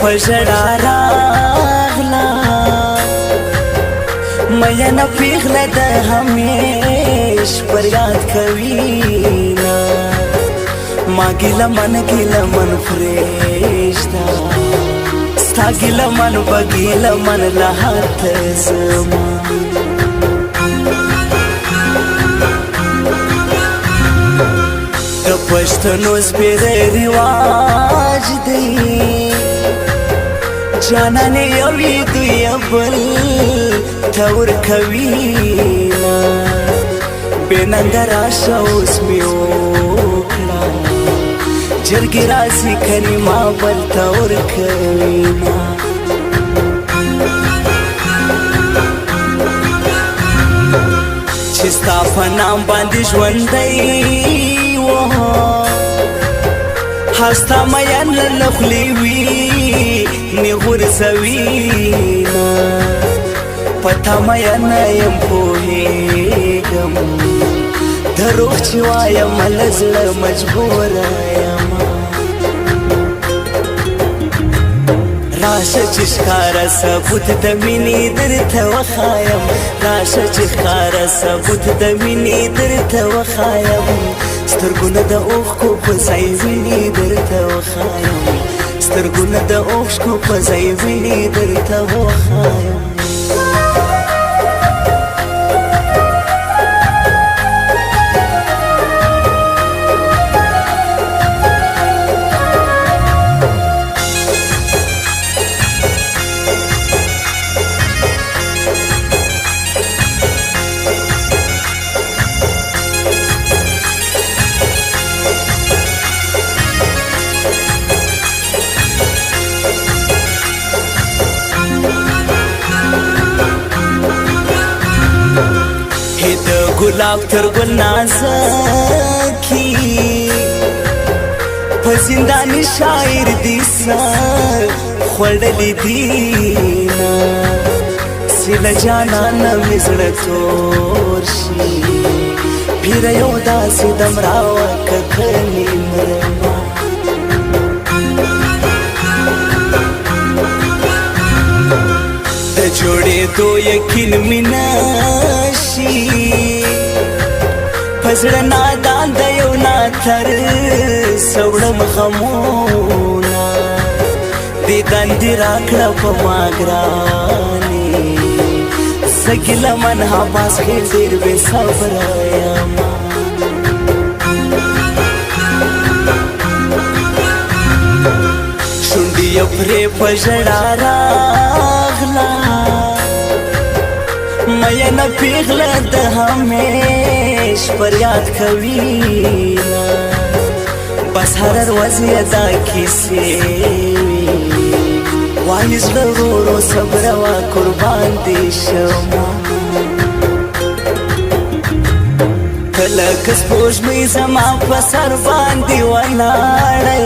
پژړا راغلا مینا پیغله د همیش پر یاد کوي نا ما ګیله من فرشتہ ستا ګیله من بګیله من لحد زما د پښتنو سپېره رواج دی جانانې یوې دوی بل ته ورکوي نا بې ننګه راشه اوس مې وکړه جرګې راځي کریما بل ته ورکوي نا چې ستا په نام باندې ژوندی هستا مین لخلی وی نی غرزوینا پتا مین یم پوهیگم دروغ چی وایم لزل مجبور یم راشه چې ښکاره ثبوت د مینې درته وښایم راشه چې ښکاره ثبوت د مینې درته وښایم سترګونه د اوښکو په ځای وینې درته وښایم سترګونه د اوښکو په ځای وینې درته وښایم گلاب تر گل نازکی په زندانی شاعر دی سر خوړلی دینا سیله جانانه مې زړه تور شي پیر یو داسې دم راوکه کني مرما د جوړېدو یقین مې نشي پزړه نادان د یو ناتر سوړم غمونه دې دندې راکړه په ما ګرانې زه ګیله من حباس کې ډېر بې صبره یمه شونډې یې پرې په ژړا راغله مینا پیغله د همیش پر یاد کوي نا بس هر ورځ یې دا کیسې وایي زړه ورو ورو صبر وا قربان دې شمه کله که سپوږمۍ زما په سر باندې ولاړه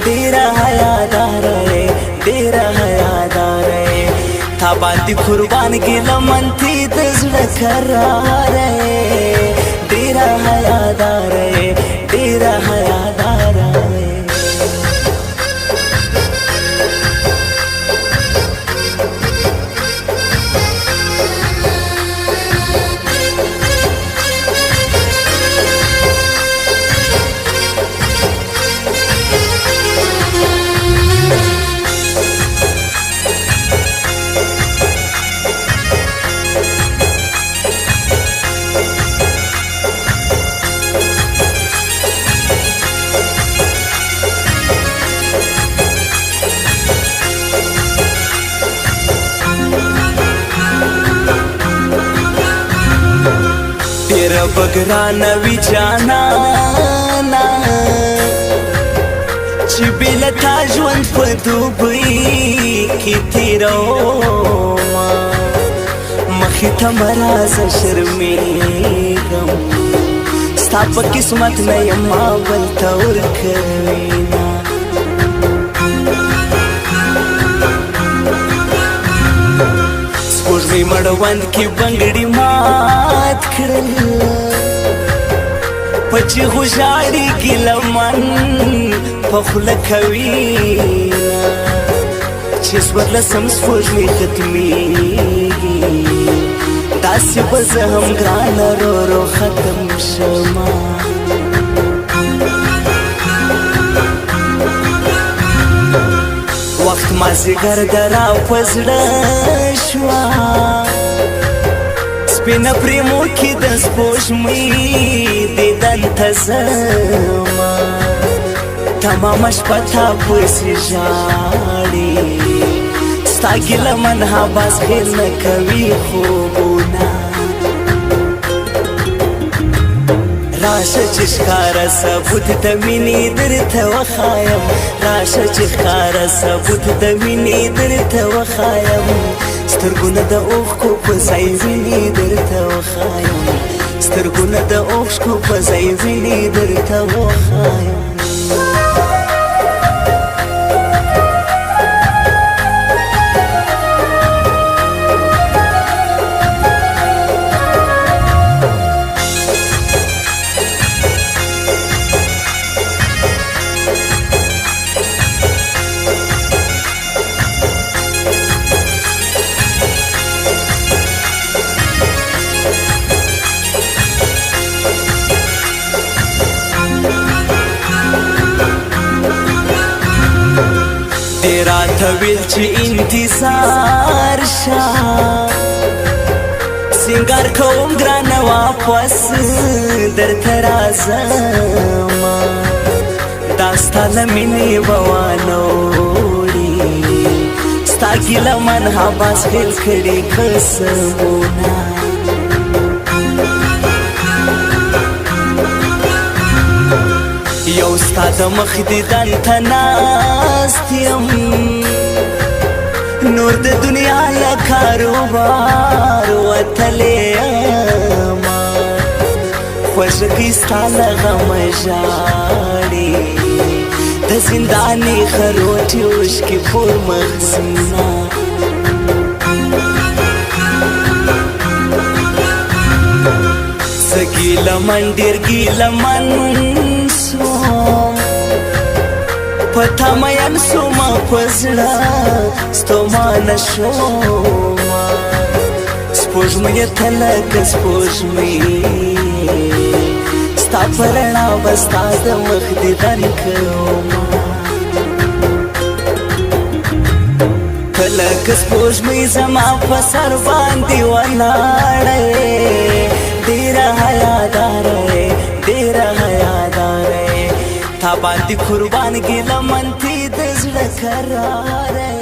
ډېره حیاداره ډېره حیاداره تا باندې قربان ګیله منتې د زړه کراره ډېره حیاداره ډېره حیاداره ډېره بګرانه وي جانانه چې بې له تا ژوند په دوبۍ کې تېرومه مخې ته مه راځه شرمېږم ستا په قسمت نه یم ما بل ته ورکوینه سپوږمۍ مړوند کې بنګړي مات کړل په چیغو ژاړي ګیله من په خوله کوي چې څوارلسم سپوږمۍ ختمیږي داسې به زه هم ګرانه رو رو ختم شمه وخت مازدیګر د را په زړه شوه سپینه پریمو کې د سپوږمۍ دیدن ته ځمه تمامه شپه تا پسې ژاړي ستا ګیله من حباس خیل نه کوي خوبونه راشه چې ښکاره ثبوت د مینې درته وښایم راشه چې ښکاره ثبوت د مینې درته وښایم سترګونه د اوښکو په ځای وینې درته وښایم سترګونه د اوښکو په ځای وینې درته وښایم دې راته ویل چې انتظار شه سینګار کوم ګرانه واپس درته راځمه دا ستا له مینې به وانوړي ستا ګیله من حباس خیل کړي قسمونه یو ستا د مخ دیدن ته ناست یم نور د دنیا له کاروبار وتلی یمه خوږه کې ستا له غمه ژاړي د زندانې خروټې اوښکې پور مخزونه زه ګیله من ډېر ګیله من په تا مین سومه په زړه ستومانه شومه سپوږمۍ ته لکه سپوږمۍ ستا په رڼا به ستا د مخ دیدن کومه ته لکه سپوږمۍ زما په سر باندې ولاړه ډېره حیاداره ډېره حیاداره تا باندې قربان ګیله من تی د زړه قراره